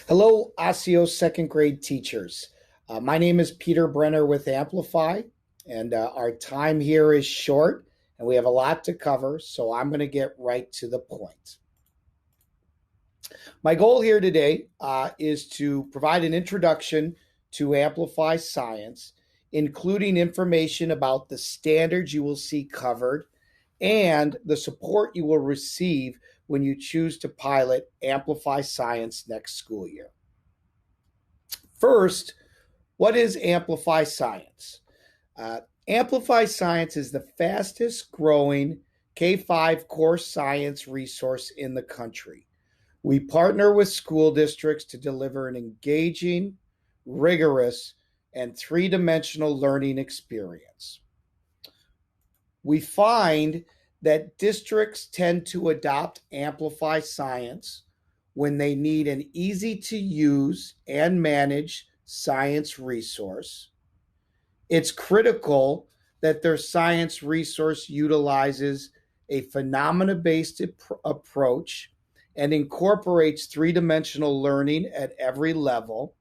Hello, Osseo second grade teachers. My name is Peter Brenner with Amplify, and our time here is short, and we have a lot to cover, so I'm going to get right to the point. My goal here today is to provide an introduction to Amplify Science, including information about the standards you will see covered and the support you will receive when you choose to pilot Amplify Science next school year. First, what is Amplify Science? Amplify Science is the fastest growing K-5 core science resource in the country. We partner with school districts to deliver an engaging, rigorous, and three-dimensional learning experience. We find that districts tend to adopt Amplify Science when they need an easy-to-use and manage science resource. It's critical that their science resource utilizes a phenomena-based approach and incorporates three-dimensional learning at every level.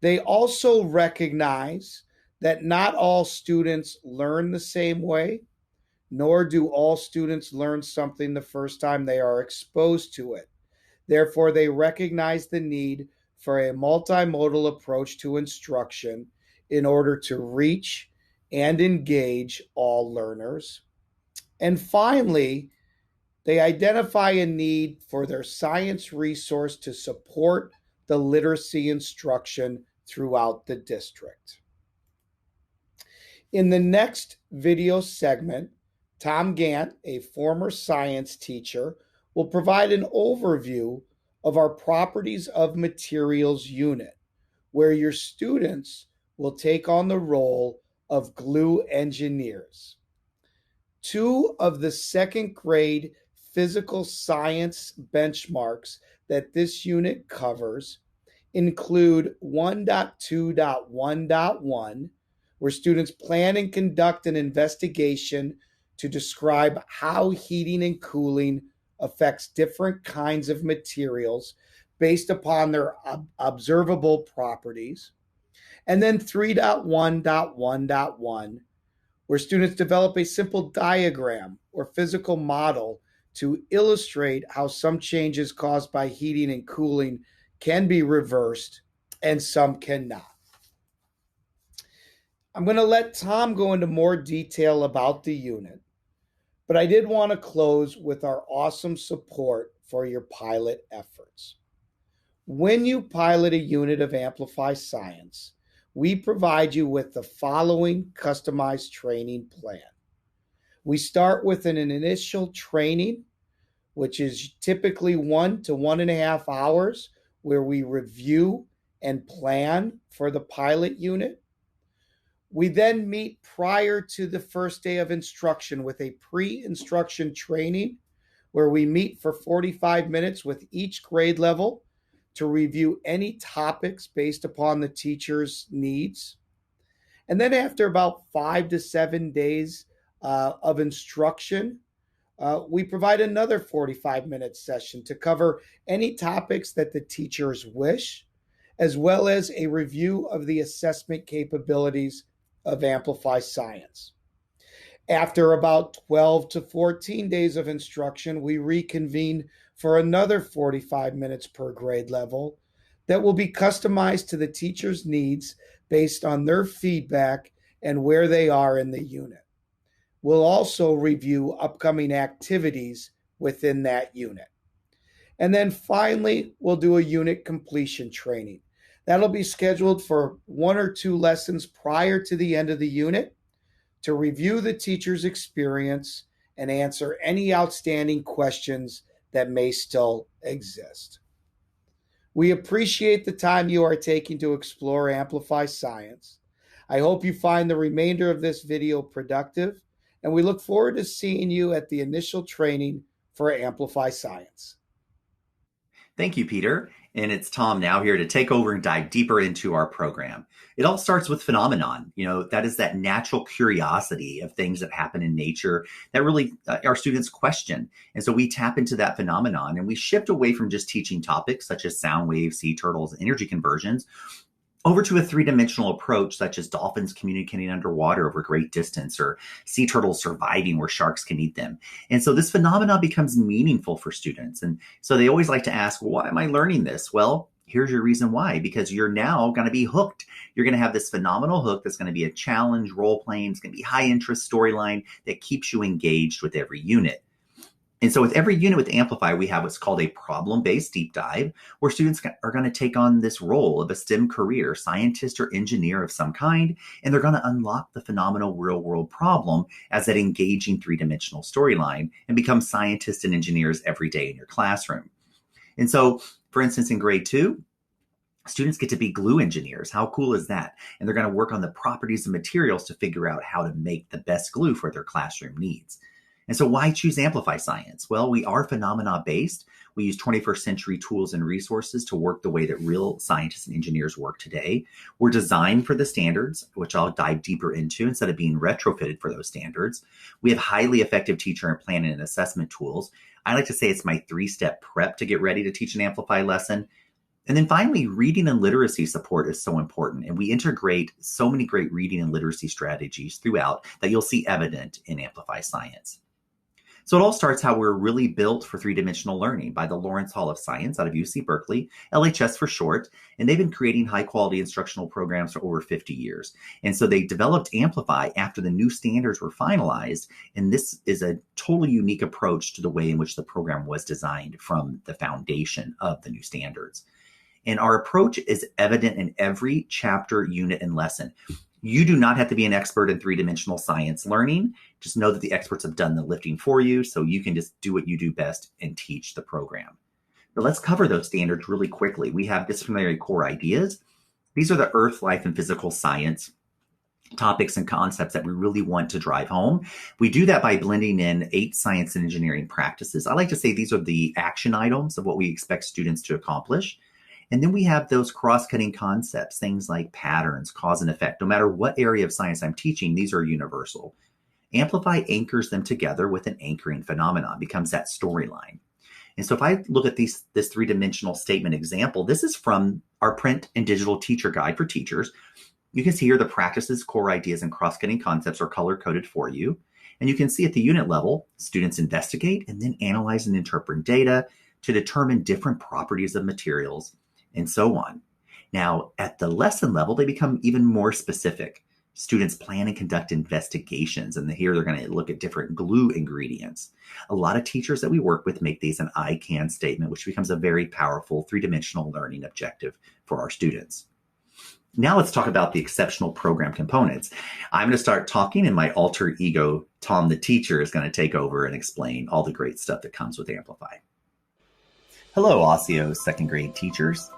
They also recognize that not all students learn the same way, nor do all students learn something the first time they are exposed to it. Therefore, they recognize the need for a multimodal approach to instruction in order to reach and engage all learners. And finally, they identify a need for their science resource to support the literacy instruction throughout the district. In the next video segment, Tom Gantt, a former science teacher, will provide an overview of our Properties of Materials unit, where your students will take on the role of glue engineers. Two of the second grade physical science benchmarks that this unit covers include 1.2.1.1, where students plan and conduct an investigation to describe how heating and cooling affects different kinds of materials based upon their observable properties. And then 3.1.1.1, where students develop a simple diagram or physical model to illustrate how some changes caused by heating and cooling can be reversed and some cannot. I'm going to let Tom go into more detail about the unit, but I did want to close with our awesome support for your pilot efforts. When you pilot a unit of Amplify Science, we provide you with the following customized training plan. We start with an initial training, which is typically 1 to 1.5 hours, where we review and plan for the pilot unit. We then meet prior to the first day of instruction with a pre-instruction training, where we meet for 45 minutes with each grade level to review any topics based upon the teacher's needs. And then after about 5 to 7 days of instruction, we provide another 45-minute session to cover any topics that the teachers wish, as well as a review of the assessment capabilities of Amplify Science. After about 12 to 14 days of instruction, we reconvene for another 45 minutes per grade level that will be customized to the teacher's needs based on their feedback and where they are in the unit. We'll also review upcoming activities within that unit. And then finally, we'll do a unit completion training. That'll be scheduled for 1 or 2 lessons prior to the end of the unit to review the teacher's experience and answer any outstanding questions that may still exist. We appreciate the time you are taking to explore Amplify Science. I hope you find the remainder of this video productive, and we look forward to seeing you at the initial training for Amplify Science. Thank you, Peter. And it's Tom now here to take over and dive deeper into our program. It all starts with phenomenon. That is that natural curiosity of things that happen in nature that really our students question. And so we tap into that phenomenon and we shift away from just teaching topics such as sound waves, sea turtles, energy conversions, over to a three-dimensional approach, such as dolphins communicating underwater over great distance or sea turtles surviving where sharks can eat them. And so this phenomenon becomes meaningful for students. And so they always like to ask, why am I learning this? Well, here's your reason why, because you're now going to be hooked. You're going to have this phenomenal hook that's going to be a challenge, role-playing. It's going to be high interest storyline that keeps you engaged with every unit. And so with every unit with Amplify, we have what's called a problem-based deep dive, where students are going to take on this role of a STEM career, scientist or engineer of some kind, and they're going to unlock the phenomenal real-world problem as that engaging three-dimensional storyline and become scientists and engineers every day in your classroom. And so, for instance, in grade 2, students get to be glue engineers. How cool is that? And they're going to work on the properties of materials to figure out how to make the best glue for their classroom needs. And so why choose Amplify Science? Well, we are phenomena-based. We use 21st century tools and resources to work the way that real scientists and engineers work today. We're designed for the standards, which I'll dive deeper into instead of being retrofitted for those standards. We have highly effective teacher and planning and assessment tools. I like to say it's my 3-step prep to get ready to teach an Amplify lesson. And then finally, reading and literacy support is so important. And we integrate so many great reading and literacy strategies throughout that you'll see evident in Amplify Science. So it all starts how we're really built for three-dimensional learning by the Lawrence Hall of Science out of UC Berkeley, LHS for short, and they've been creating high-quality instructional programs for over 50 years. And so they developed Amplify after the new standards were finalized, and this is a totally unique approach to the way in which the program was designed from the foundation of the new standards. And our approach is evident in every chapter, unit, and lesson. You do not have to be an expert in three-dimensional science learning. Just know that the experts have done the lifting for you, so you can just do what you do best and teach the program. But let's cover those standards really quickly. We have disciplinary core ideas. These are the earth, life, and physical science topics and concepts that we really want to drive home. We do that by blending in 8 science and engineering practices. I like to say these are the action items of what we expect students to accomplish. And then we have those cross-cutting concepts, things like patterns, cause and effect. No matter what area of science I'm teaching, these are universal. Amplify anchors them together with an anchoring phenomenon, becomes that storyline. And so if I look at this three-dimensional statement example, this is from our print and digital teacher guide for teachers. You can see here the practices, core ideas, and cross-cutting concepts are color-coded for you. And you can see at the unit level, students investigate and then analyze and interpret data to determine different properties of materials, and so on. Now, at the lesson level, they become even more specific. Students plan and conduct investigations, and here they're going to look at different glue ingredients. A lot of teachers that we work with make these an I can statement, which becomes a very powerful three-dimensional learning objective for our students. Now let's talk about the exceptional program components. I'm going to start talking, and my alter ego, Tom the teacher, is going to take over and explain all the great stuff that comes with Amplify. Hello, Osseo second grade teachers.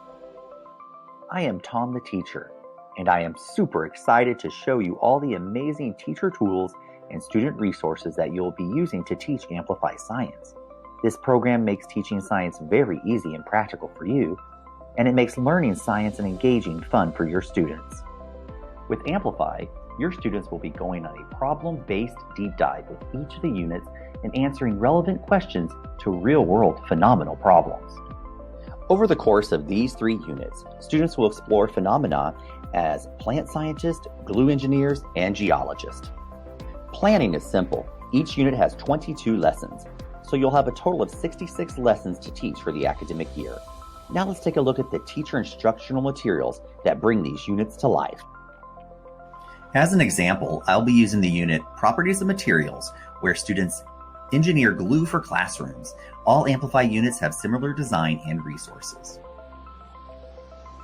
I am Tom the teacher, and I am super excited to show you all the amazing teacher tools and student resources that you'll be using to teach Amplify Science. This program makes teaching science very easy and practical for you, and it makes learning science and engaging fun for your students. With Amplify, your students will be going on a problem-based deep dive with each of the units and answering relevant questions to real-world phenomenal problems. Over the course of these 3 units, students will explore phenomena as plant scientists, glue engineers, and geologists. Planning is simple. Each unit has 22 lessons, so you'll have a total of 66 lessons to teach for the academic year. Now let's take a look at the teacher instructional materials that bring these units to life. As an example, I'll be using the unit Properties of Materials, where students engineer glue for classrooms. All Amplify units have similar design and resources.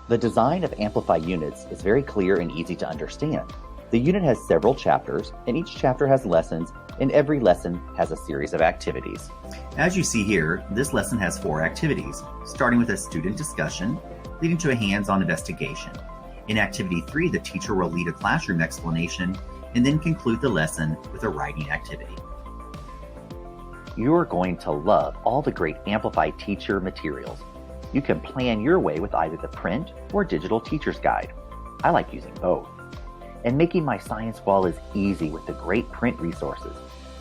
The design of Amplify units is very clear and easy to understand. The unit has several chapters, and each chapter has lessons, and every lesson has a series of activities. As you see here, this lesson has 4 activities, starting with a student discussion, leading to a hands-on investigation. In Activity 3, the teacher will lead a classroom explanation, and then conclude the lesson with a writing activity. You're going to love all the great Amplify teacher materials. You can plan your way with either the print or digital teacher's guide. I like using both. And making my science wall is easy with the great print resources,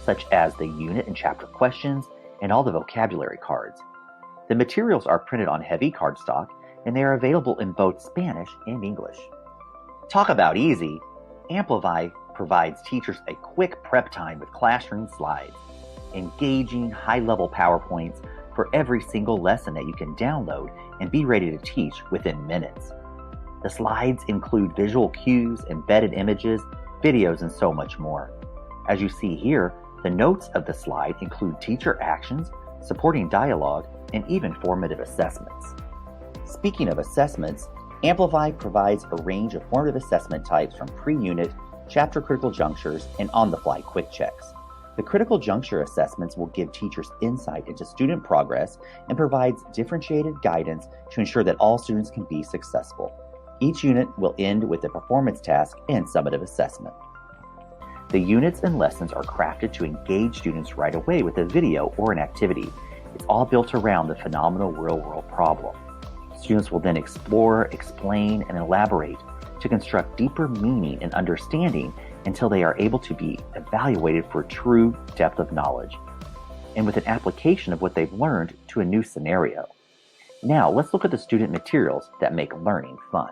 such as the unit and chapter questions and all the vocabulary cards. The materials are printed on heavy cardstock, and they are available in both Spanish and English. Talk about easy! Amplify provides teachers a quick prep time with classroom slides, engaging high-level PowerPoints for every single lesson that you can download and be ready to teach within minutes. The slides include visual cues, embedded images, videos, and so much more. As you see here, the notes of the slide include teacher actions, supporting dialogue, and even formative assessments. Speaking of assessments, Amplify provides a range of formative assessment types from pre-unit, chapter critical junctures, and on-the-fly quick checks. The critical juncture assessments will give teachers insight into student progress and provides differentiated guidance to ensure that all students can be successful. Each unit will end with a performance task and summative assessment. The units and lessons are crafted to engage students right away with a video or an activity. It's all built around the phenomenal real-world problem. Students will then explore, explain, and elaborate to construct deeper meaning and understanding until they are able to be evaluated for true depth of knowledge, and with an application of what they've learned to a new scenario. Now, let's look at the student materials that make learning fun.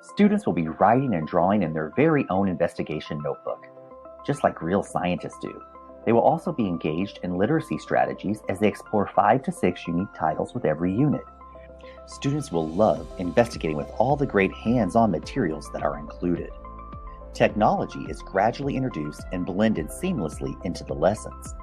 Students will be writing and drawing in their very own investigation notebook, just like real scientists do. They will also be engaged in literacy strategies as they explore 5 to 6 unique titles with every unit. Students will love investigating with all the great hands-on materials that are included. Technology is gradually introduced and blended seamlessly into the lessons.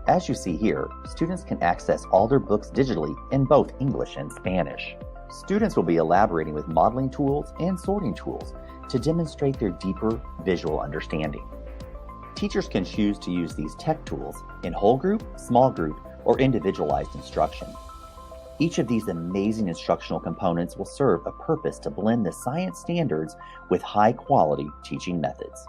As you see here, students can access all their books digitally in both English and Spanish. Students will be elaborating with modeling tools and sorting tools to demonstrate their deeper visual understanding. Teachers can choose to use these tech tools in whole group, small group, or individualized instruction. Each of these amazing instructional components will serve a purpose to blend the science standards with high-quality teaching methods.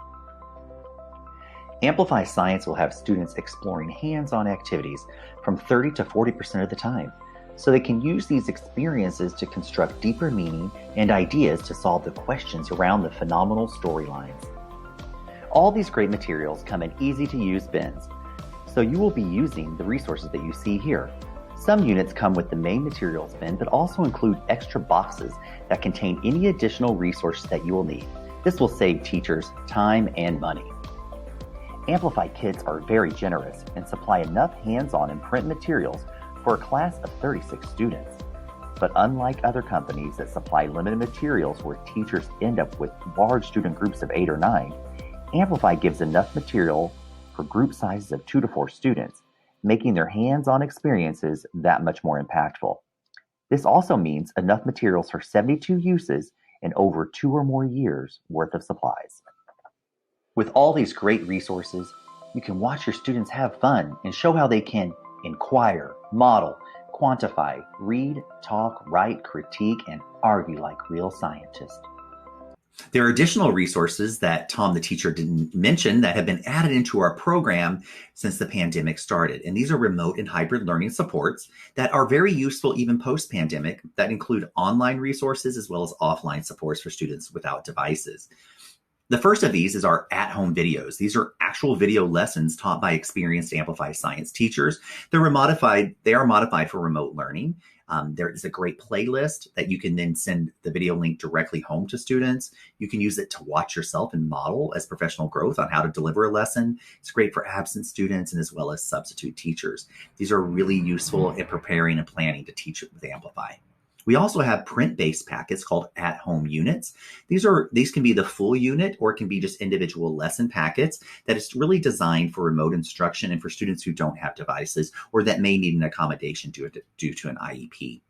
Amplify Science will have students exploring hands-on activities from 30 to 40% of the time, so they can use these experiences to construct deeper meaning and ideas to solve the questions around the phenomenal storylines. All these great materials come in easy-to-use bins, so you will be using the resources that you see here. Some units come with the main materials bin, but also include extra boxes that contain any additional resources that you will need. This will save teachers time and money. Amplify kits are very generous and supply enough hands-on and print materials for a class of 36 students. But unlike other companies that supply limited materials where teachers end up with large student groups of 8 or 9, Amplify gives enough material for group sizes of 2 to 4 students, making their hands-on experiences that much more impactful. This also means enough materials for 72 uses and over 2 or more years worth of supplies. With all these great resources, you can watch your students have fun and show how they can inquire, model, quantify, read, talk, write, critique, and argue like real scientists. There are additional resources that Tom, the teacher, didn't mention that have been added into our program since the pandemic started. And these are remote and hybrid learning supports that are very useful even post-pandemic, that include online resources as well as offline supports for students without devices. The first of these is our at-home videos. These are actual video lessons taught by experienced Amplify Science teachers. They are modified for remote learning. There is a great playlist that you can then send the video link directly home to students. You can use it to watch yourself and model as professional growth on how to deliver a lesson. It's great for absent students and as well as substitute teachers. These are really useful in preparing and planning to teach with Amplify. We also have print-based packets called at-home units. These can be the full unit or it can be just individual lesson packets that is really designed for remote instruction and for students who don't have devices or that may need an accommodation due to an IEP.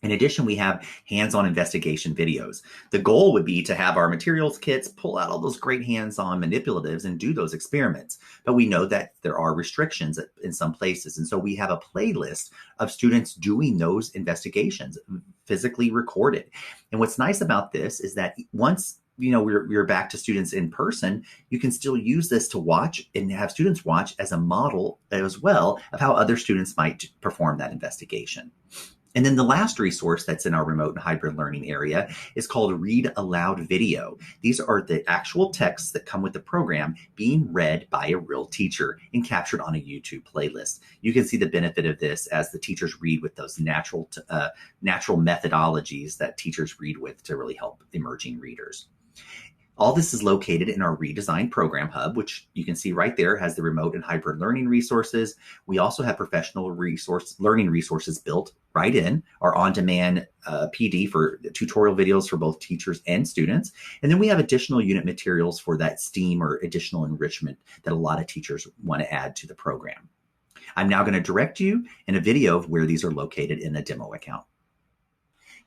In addition, we have hands-on investigation videos. The goal would be to have our materials kits pull out all those great hands-on manipulatives and do those experiments. But we know that there are restrictions in some places. And so we have a playlist of students doing those investigations, physically recorded. And what's nice about this is that once we're back to students in person, you can still use this to watch and have students watch as a model as well of how other students might perform that investigation. And then the last resource that's in our remote and hybrid learning area is called Read Aloud Video. These are the actual texts that come with the program being read by a real teacher and captured on a YouTube playlist. You can see the benefit of this as the teachers read with those natural methodologies that teachers read with to really help emerging readers. All this is located in our redesigned program hub, which you can see right there has the remote and hybrid learning resources. We also have professional learning resources built right in our on-demand PD for tutorial videos for both teachers and students. And then we have additional unit materials for that STEAM or additional enrichment that a lot of teachers want to add to the program. I'm now going to direct you in a video of where these are located in a demo account.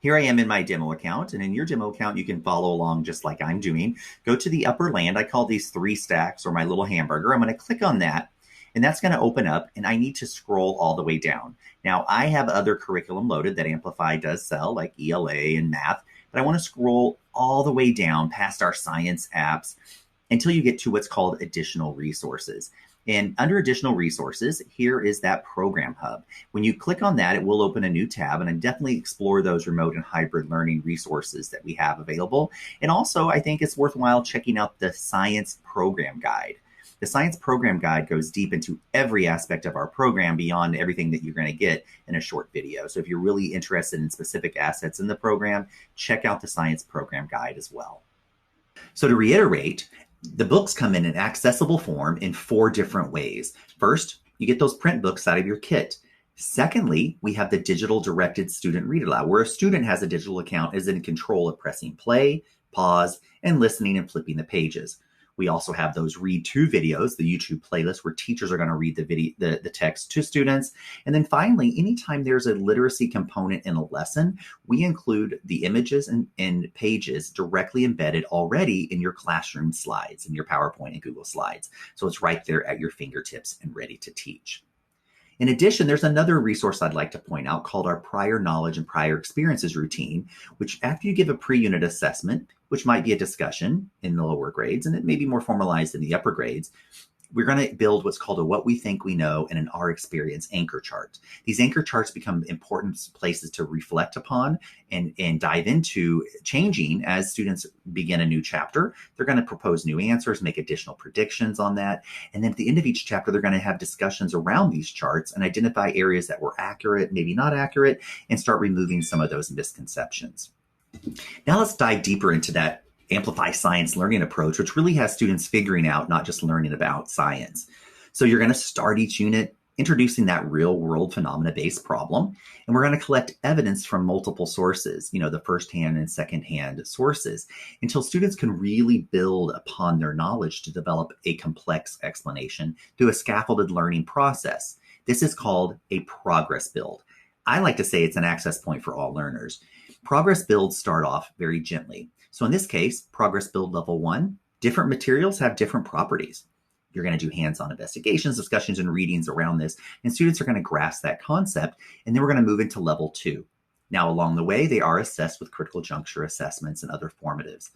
Here I am in my demo account, and in your demo account, you can follow along just like I'm doing. Go to the upper land. I call these 3 stacks or my little hamburger. I'm going to click on that, and that's going to open up, and I need to scroll all the way down. Now, I have other curriculum loaded that Amplify does sell, like ELA and math, but I want to scroll all the way down past our science apps until you get to what's called additional resources. And under additional resources, here is that program hub. When you click on that, it will open a new tab, and I definitely explore those remote and hybrid learning resources that we have available. And also, I think it's worthwhile checking out the science program guide. The science program guide goes deep into every aspect of our program beyond everything that you're going to get in a short video. So if you're really interested in specific assets in the program, check out the science program guide as well. So to reiterate, the books come in an accessible form in 4 different ways. First, you get those print books out of your kit. Secondly, we have the digital directed student read aloud, where a student has a digital account, is in control of pressing play, pause, and listening and flipping the pages. We also have those read to videos, the YouTube playlist, where teachers are going to read the text to students. And then finally, anytime there's a literacy component in a lesson, we include the images and pages directly embedded already in your classroom slides, in your PowerPoint and Google Slides. So it's right there at your fingertips and ready to teach. In addition, there's another resource I'd like to point out called our prior knowledge and prior experiences routine, which after you give a pre-unit assessment, which might be a discussion in the lower grades, and it may be more formalized in the upper grades, we're going to build what's called a what we think we know and an our experience anchor chart. These anchor charts become important places to reflect upon and dive into changing as students begin a new chapter. They're going to propose new answers, make additional predictions on that. And then at the end of each chapter, they're going to have discussions around these charts and identify areas that were accurate, maybe not accurate, and start removing some of those misconceptions. Now let's dive deeper into that Amplify science learning approach, which really has students figuring out, not just learning about science. So you're going to start each unit introducing that real world phenomena-based problem, and we're going to collect evidence from multiple sources, the firsthand and secondhand sources, until students can really build upon their knowledge to develop a complex explanation through a scaffolded learning process. This is called a progress build. I like to say it's an access point for all learners. Progress builds start off very gently. So in this case, progress build level 1, different materials have different properties. You're going to do hands-on investigations, discussions, and readings around this, and students are going to grasp that concept, and then we're going to move into level 2. Now, along the way, they are assessed with critical juncture assessments and other formatives.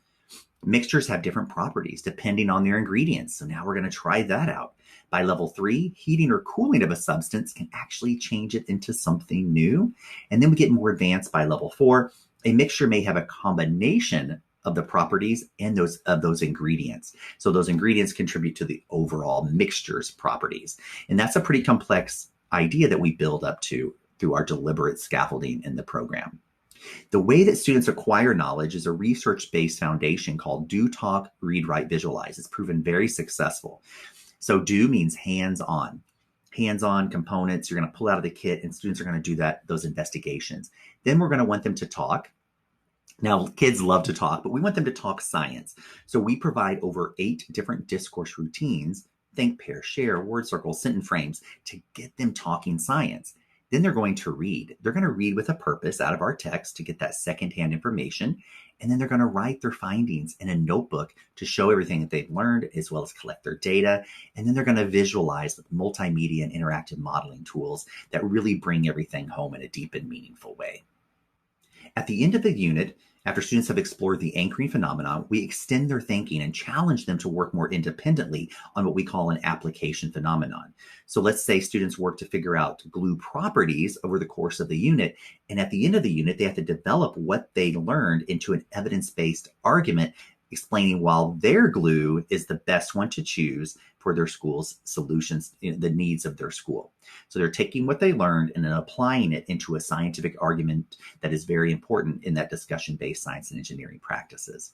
Mixtures have different properties depending on their ingredients, so now we're going to try that out. By level 3, heating or cooling of a substance can actually change it into something new, and then we get more advanced by level 4. A mixture may have a combination of the properties and those ingredients. So those ingredients contribute to the overall mixture's properties. And that's a pretty complex idea that we build up to through our deliberate scaffolding in the program. The way that students acquire knowledge is a research-based foundation called Do, Talk, Read, Write, Visualize. It's proven very successful. So do means hands-on. Hands-on components you're going to pull out of the kit, and students are going to do those investigations. Then we're going to want them to talk. Now, kids love to talk, but we want them to talk science. So we provide over 8 different discourse routines, think, pair, share, word circles, sentence frames, to get them talking science. Then they're going to read. They're going to read with a purpose out of our text to get that secondhand information. And then they're going to write their findings in a notebook to show everything that they've learned, as well as collect their data. And then they're going to visualize with multimedia and interactive modeling tools that really bring everything home in a deep and meaningful way. At the end of the unit, after students have explored the anchoring phenomenon, we extend their thinking and challenge them to work more independently on what we call an application phenomenon. So let's say students work to figure out glue properties over the course of the unit, and at the end of the unit, they have to develop what they learned into an evidence-based argument explaining why their glue is the best one to choose for their school's solutions, the needs of their school. So they're taking what they learned and then applying it into a scientific argument that is very important in that discussion-based science and engineering practices.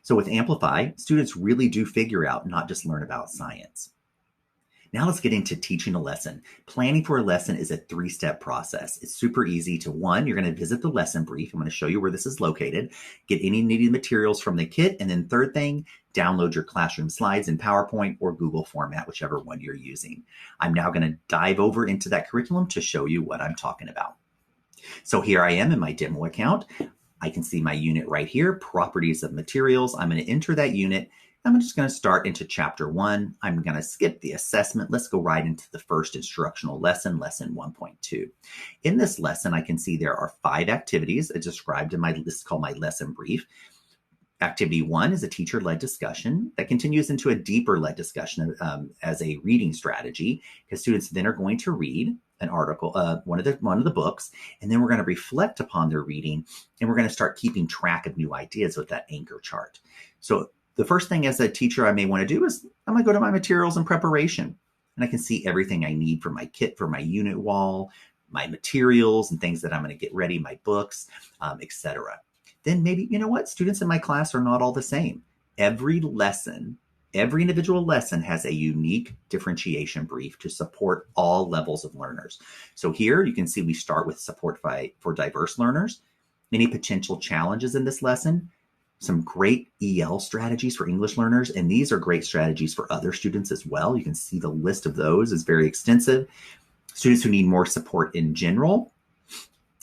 So with Amplify, students really do figure out, not just learn about science. Now let's get into teaching a lesson. Planning for a lesson is a 3-step process. It's super easy to, one, you're going to visit the lesson brief. I'm going to show you where this is located, get any needed materials from the kit, and then third thing, download your classroom slides in PowerPoint or Google format, whichever one you're using. I'm now going to dive over into that curriculum to show you what I'm talking about. So here I am in my demo account. I can see my unit right here, properties of materials. I'm going to enter that unit. I'm just going to start into chapter 1. I'm going to skip the assessment. Let's go right into the first instructional lesson, lesson 1.2. In this lesson, I can see there are 5 activities as described in my list called my lesson brief. Activity 1 is a teacher-led discussion that continues into a deeper-led discussion as a reading strategy, because students then are going to read an article, one of the books, and then we're going to reflect upon their reading, and we're going to start keeping track of new ideas with that anchor chart. So the first thing as a teacher I may want to do is I'm going to go to my materials and preparation, and I can see everything I need for my kit, for my unit wall, my materials and things that I'm going to get ready, my books, etc. Then maybe, you know what, students in my class are not all the same. Every individual lesson has a unique differentiation brief to support all levels of learners. So here you can see we start with support for diverse learners, any potential challenges in this lesson, some great EL strategies for English learners, and these are great strategies for other students as well. You can see the list of those is very extensive. Students who need more support in general,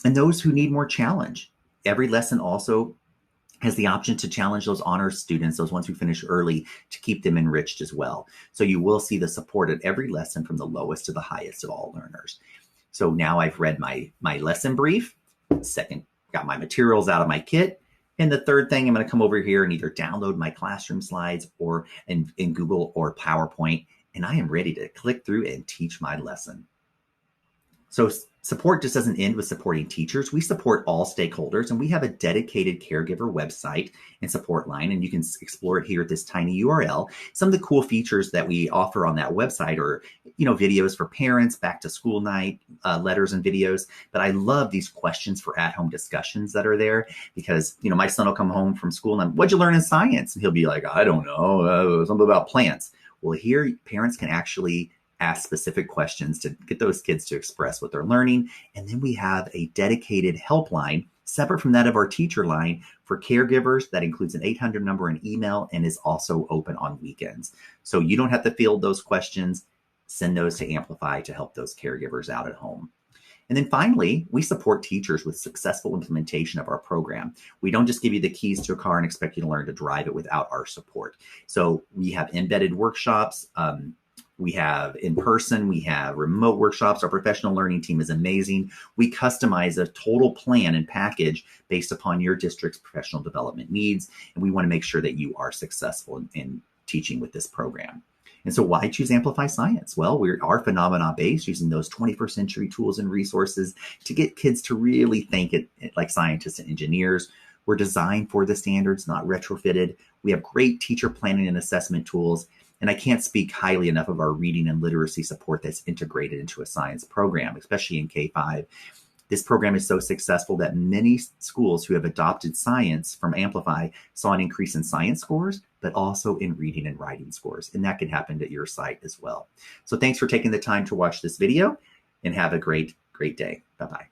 and those who need more challenge. Every lesson also has the option to challenge those honors students, those ones who finish early, to keep them enriched as well. So you will see the support at every lesson from the lowest to the highest of all learners. So now I've read my lesson brief. Second, got my materials out of my kit. And the third thing, I'm going to come over here and either download my classroom slides or in Google or PowerPoint, and I am ready to click through and teach my lesson. So support just doesn't end with supporting teachers. We support all stakeholders, and we have a dedicated caregiver website and support line, and you can explore it here at this tiny URL. Some of the cool features that we offer on that website are, videos for parents, back to school night, letters and videos. But I love these questions for at-home discussions that are there, because, my son will come home from school and what'd you learn in science? And he'll be like, I don't know, something about plants. Well, here parents can actually ask specific questions to get those kids to express what they're learning. And then we have a dedicated helpline separate from that of our teacher line for caregivers that includes an 800 number and email, and is also open on weekends. So you don't have to field those questions. Send those to Amplify to help those caregivers out at home. And then finally, we support teachers with successful implementation of our program. We don't just give you the keys to a car and expect you to learn to drive it without our support. So we have embedded workshops, we have in person, we have remote workshops. Our professional learning team is amazing. We customize a total plan and package based upon your district's professional development needs. And we want to make sure that you are successful in teaching with this program. And so why choose Amplify Science? Well, we are phenomena-based, using those 21st century tools and resources to get kids to really think like scientists and engineers. We're designed for the standards, not retrofitted. We have great teacher planning and assessment tools. And I can't speak highly enough of our reading and literacy support that's integrated into a science program, especially in K-5. This program is so successful that many schools who have adopted science from Amplify saw an increase in science scores, but also in reading and writing scores. And that can happen at your site as well. So thanks for taking the time to watch this video, and have a great day. Bye-bye.